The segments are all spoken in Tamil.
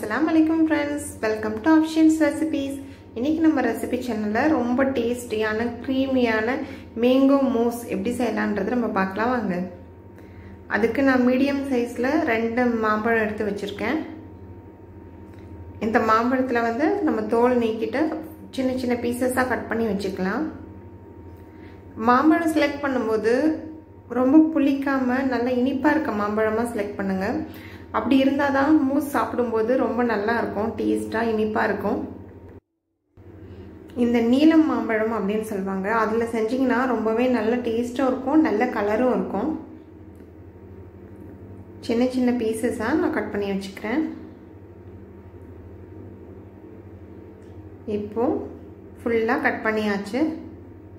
Assalamu alaikum friends, welcome to Afsheen's recipes. இன்னைக்கு நம்ம ரெசிபி சேனல்ல ரொம்ப டேஸ்டியான creamyயான mango mousse எப்படி செய்யலாம்ன்றது நம்ம பார்க்கலாம் வாங்க. அதுக்கு நான் மீடியம் சைஸ்ல 2 மாம்பழம் எடுத்து வச்சிருக்கேன். இந்த மாம்பழத்துல வந்து நம்ம தோல் நீக்கிட்டு சின்ன சின்ன பீசஸா கட் பண்ணி வச்சுக்கலாம். மாம்பழம் செலக்ட் பண்ணும்போது ரொம்ப புளிக்காம நல்ல இனிப்பா இருக்க மாம்பழமா செலக்ட் பண்ணுங்க. அப்படி இருந்தாதான் மூஸ் சாப்பிடும்போது ரொம்ப நல்லா இருக்கும், டேஸ்டா இனிப்பா இருக்கும். இந்த நீலம் மாம்பழம் அப்படின்னு சொல்வாங்க, அதுல செஞ்சீங்கன்னா ரொம்பவே நல்ல டேஸ்டா இருக்கும், நல்ல கலரும் இருக்கும். சின்ன சின்ன பீசஸா நான் கட் பண்ணி வச்சுக்கிறேன். இப்போ ஃபுல்லா கட் பண்ணியாச்சு.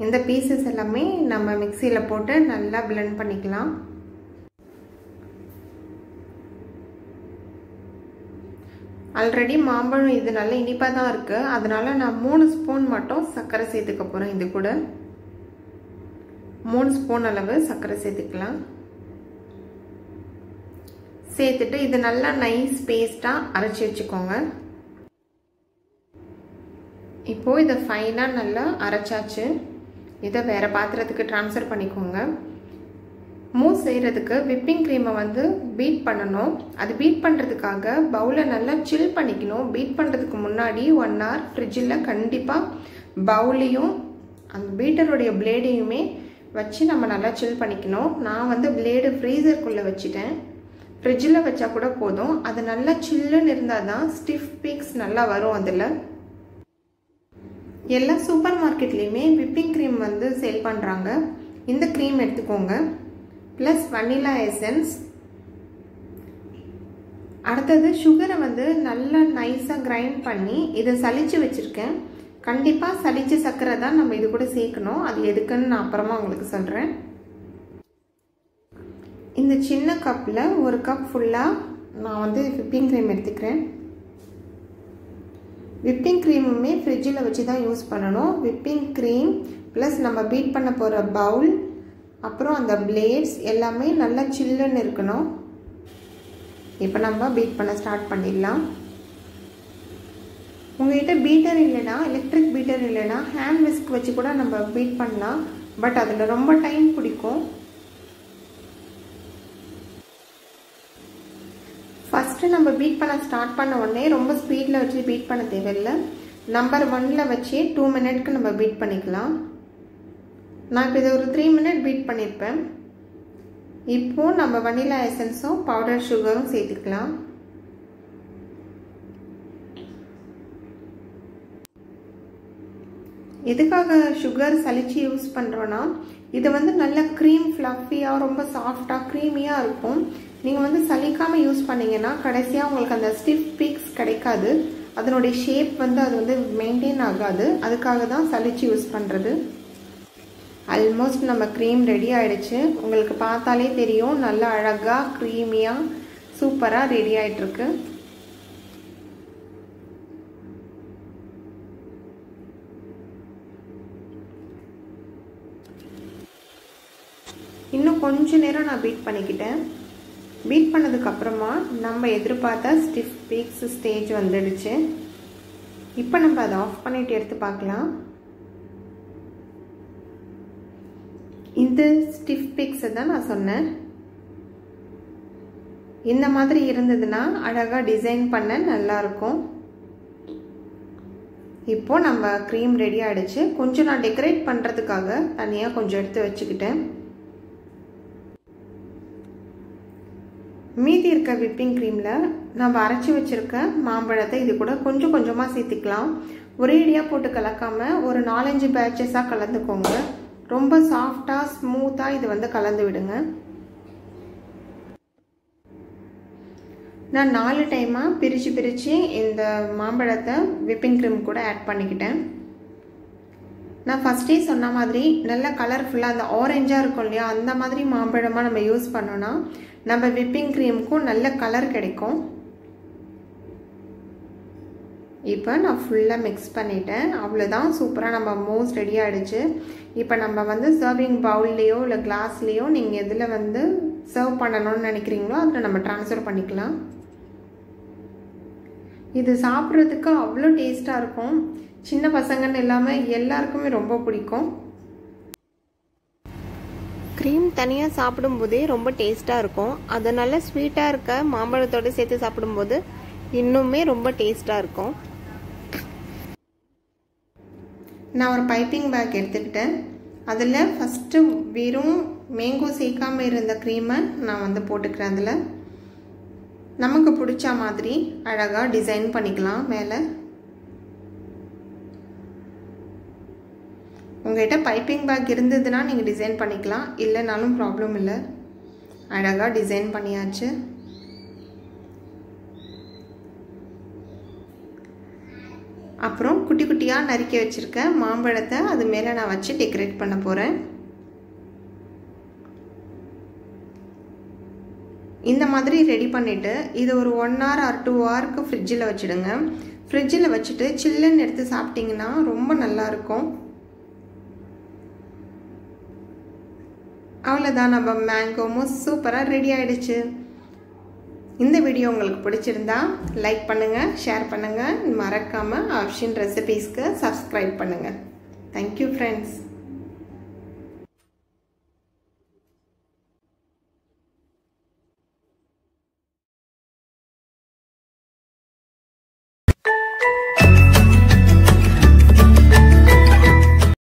இந்த பீசஸ் எல்லாமே நம்ம மிக்ஸில போட்டு நல்லா blend பண்ணிக்கலாம். ஆல்ரெடி மாம்பழம் இது நல்ல இனிப்பா தான் இருக்கு, அதனால நான் 3 ஸ்பூன் மட்டும் சர்க்கரை சேர்த்துக்க போறேன். இது கூட 3 ஸ்பூன் அளவு சர்க்கரை சேர்த்துக்கலாம். சேர்த்துட்டு இது நல்லா நைஸ் பேஸ்டா அரைச்சு வச்சுக்கோங்க. இப்போ இதை ஃபைனா நல்லா அரைச்சாச்சு. இதை வேற பாத்திரத்துக்கு ட்ரான்ஸ்ஃபர் பண்ணிக்கோங்க. மூஸ் செய்யறதுக்கு விப்பிங் கிரீமை வந்து பீட் பண்ணணும். அது பீட் பண்றதுக்காக பவுலை நல்லா சில் பண்ணிக்கணும். பீட் பண்றதுக்கு முன்னாடி 1 hour ஃப்ரிட்ஜில் கண்டிப்பா பவுலையும் அந்த பீட்டருடைய பிளேடையுமே வச்சு நம்ம நல்லா சில் பண்ணிக்கணும். நான் வந்து பிளேடு ஃப்ரீசருக்குள்ள வச்சுட்டேன். ஃப்ரிட்ஜில் வச்சா கூட போதும். அது நல்லா சில்லுன்னு இருந்தால் தான் ஸ்டிஃப் பீக்ஸ் நல்லா வரும். அதில் எல்லா சூப்பர் மார்க்கெட்லேயுமே விப்பிங் க்ரீம் வந்து சேல் பண்ணுறாங்க. இந்த க்ரீம் எடுத்துக்கோங்க, ப்ளஸ் வனிலா எசன்ஸ். அடுத்தது சுகரை வந்து நல்லா நைஸாக கிரைண்ட் பண்ணி இதை சலிச்சு வச்சுருக்கேன். கண்டிப்பாக சலிச்ச சர்க்கரை தான் நம்ம இது கூட சேர்க்கணும். அது எதுக்குன்னு நான் அப்புறமா உங்களுக்கு சொல்கிறேன். இந்த சின்ன கப்பில் 1 கப் ஃபுல்லாக நான் வந்து விப்பிங் க்ரீம் எடுத்துக்கிறேன். விப்பிங் க்ரீமுமே ஃப்ரிட்ஜில் வச்சு தான் யூஸ் பண்ணணும். விப்பிங் க்ரீம் ப்ளஸ் நம்ம பீட் பண்ண போகிற பவுல், அப்புறம் அந்த பிளேட்ஸ் எல்லாமே நல்லா சில்லுன்னு இருக்கணும். இப்போ நம்ம பீட் பண்ண ஸ்டார்ட் பண்ணிடலாம். உங்கள்கிட்ட பீட்டர் இல்லைன்னா, எலக்ட்ரிக் பீட்டர் இல்லைன்னா ஹேண்ட் விஸ்க் வச்சு கூட நம்ம பீட் பண்ணலாம். பட் அதில் ரொம்ப டைம் பிடிக்கும். ஃபஸ்ட்டு நம்ம பீட் பண்ண ஸ்டார்ட் பண்ண உடனே ரொம்ப ஸ்பீடில் வச்சு பீட் பண்ண தேவையில்லை. நம்பர் 1ல் வச்சு 2 மினிட்க்கு நம்ம பீட் பண்ணிக்கலாம். நான் இப்போ இதை ஒரு 3 மினிட் பீட் பண்ணியிருப்பேன். இப்போது நம்ம வனிலா எசன்ஸும் பவுடர் சுகரும் சேர்த்துக்கலாம். எதுக்காக சுகர் சலிச்சு யூஸ் பண்ணுறோன்னா, இது வந்து நல்ல க்ரீம் ஃப்ளஃபியாக ரொம்ப சாஃப்டாக க்ரீமியாக இருக்கும். நீங்கள் வந்து சலிக்காமல் யூஸ் பண்ணிங்கன்னா கடைசியாக உங்களுக்கு அந்த ஸ்டிஃப் பீக்ஸ் கிடைக்காது. அதனுடைய ஷேப் வந்து அது வந்து மெயின்டைன் ஆகாது. அதுக்காக தான் சலிச்சு யூஸ் பண்ணுறது. ஆல்மோஸ்ட் நம்ம க்ரீம் ரெடி ஆகிடுச்சு. உங்களுக்கு பார்த்தாலே தெரியும், நல்லா அழகாக க்ரீமியாக சூப்பராக ரெடி ஆகிட்டுருக்கு. இன்னும் கொஞ்ச நேரம் நான் பீட் பண்ணிக்கிட்டேன். பீட் பண்ணதுக்கப்புறமா நம்ம எதிர்பார்த்த ஸ்டிஃப் பீக்ஸ் ஸ்டேஜ் வந்துடுச்சு. இப்போ நம்ம அதை ஆஃப் பண்ணிட்டு எடுத்து பார்க்கலாம். இந்த ஸ்டிஃப் பீக்ஸை தான் நான் சொன்னேன். இந்த மாதிரி இருந்ததுன்னா அழகாக டிசைன் பண்ண நல்லாயிருக்கும். இப்போ நம்ம க்ரீம் ரெடி ஆகிடுச்சு. கொஞ்சம் நான் டெக்கரேட் பண்ணுறதுக்காக தனியாக கொஞ்சம் எடுத்து வச்சுக்கிட்டேன். மீதி இருக்க விப்பிங் க்ரீமில் நம்ம அரைச்சி வச்சுருக்க மாம்பழத்தை இது கூட கொஞ்சம் கொஞ்சமாக சேர்த்துக்கலாம். ஒரேடியாக போட்டு கலக்காமல் ஒரு 4-5 பேட்சஸாக கலந்துக்கோங்க. ரொம்ப சாஃப்டாக ஸ்மூத்தாக இது வந்து கலந்து விடுங்க. நான் 4 டைமாக பிரித்து இந்த மாம்பழத்தை விப்பிங் க்ரீம் கூட ஆட் பண்ணிக்கிட்டேன். நான் ஃபஸ்ட்டே சொன்ன மாதிரி நல்ல கலர்ஃபுல்லாக அந்த ஆரஞ்சாக இருக்கும் இல்லையா, அந்த மாதிரி மாம்பழமாக நம்ம யூஸ் பண்ணோன்னா நம்ம விப்பிங் க்ரீமுக்கும் நல்ல கலர் கிடைக்கும். இப்போ நான் ஃபுல்லாக மிக்ஸ் பண்ணிட்டேன். அவ்வளோதான், சூப்பராக நம்ம மூஸ் ரெடி ஆகிடுச்சு. இப்போ நம்ம வந்து சர்விங் பவுல்லையோ இல்லை கிளாஸ்லேயோ நீங்கள் எதில் வந்து சர்வ் பண்ணணும்னு நினைக்கிறீங்களோ அதில் நம்ம ட்ரான்ஸ்ஃபர் பண்ணிக்கலாம். இது சாப்பிட்றதுக்கு அவ்வளோ டேஸ்ட்டாக இருக்கும். சின்ன பசங்கன்னு இல்லாமல் எல்லாருக்குமே ரொம்ப பிடிக்கும். க்ரீம் தனியாக சாப்பிடும்போதே ரொம்ப டேஸ்ட்டாக இருக்கும். அதனால ஸ்வீட்டாக இருக்க மாம்பழத்தோடு சேர்த்து சாப்பிடும்போது இன்னுமே ரொம்ப டேஸ்ட்டாக இருக்கும். நான் ஒரு பைப்பிங் பேக் எடுத்துக்கிட்டேன். அதில் ஃபஸ்ட்டு வெறும் மேங்கோ சேர்க்காமல் இருந்த க்ரீமை நான் வந்து போட்டுக்கிறேன். அதில் நமக்கு பிடிச்ச மாதிரி அழகாக டிசைன் பண்ணிக்கலாம். மேலே உங்கள்கிட்ட பைப்பிங் பேக் இருந்ததுன்னா நீங்கள் டிசைன் பண்ணிக்கலாம், இல்லைனாலும் ப்ராப்ளம் இல்லை. அழகாக டிசைன் பண்ணியாச்சு. அப்புறம் குட்டி குட்டியாக நறுக்கி வச்சுருக்க மாம்பழத்தை அது மேலே நான் வச்சு டெக்கரேட் பண்ண போகிறேன். இந்த மாதிரி ரெடி பண்ணிவிட்டு இது ஒரு 1 hour or 2 hourக்கு ஃப்ரிட்ஜில் வச்சுடுங்க. ஃப்ரிட்ஜில் வச்சுட்டு சில்லுன்னு எடுத்து சாப்பிட்டிங்கன்னா ரொம்ப நல்லாயிருக்கும். அவ்வளோதான், நம்ம மேங்கோ மூஸ் சூப்பராக ரெடி ஆகிடுச்சு. இந்த வீடியோ உங்களுக்கு பிடிச்சிருந்தா லைக் பண்ணுங்கள், ஷேர் பண்ணுங்கள், மறக்காமல் ஆப்ஷன் ரெசிபீஸ்க்கு சப்ஸ்கிரைப் பண்ணுங்கள். Thank you friends.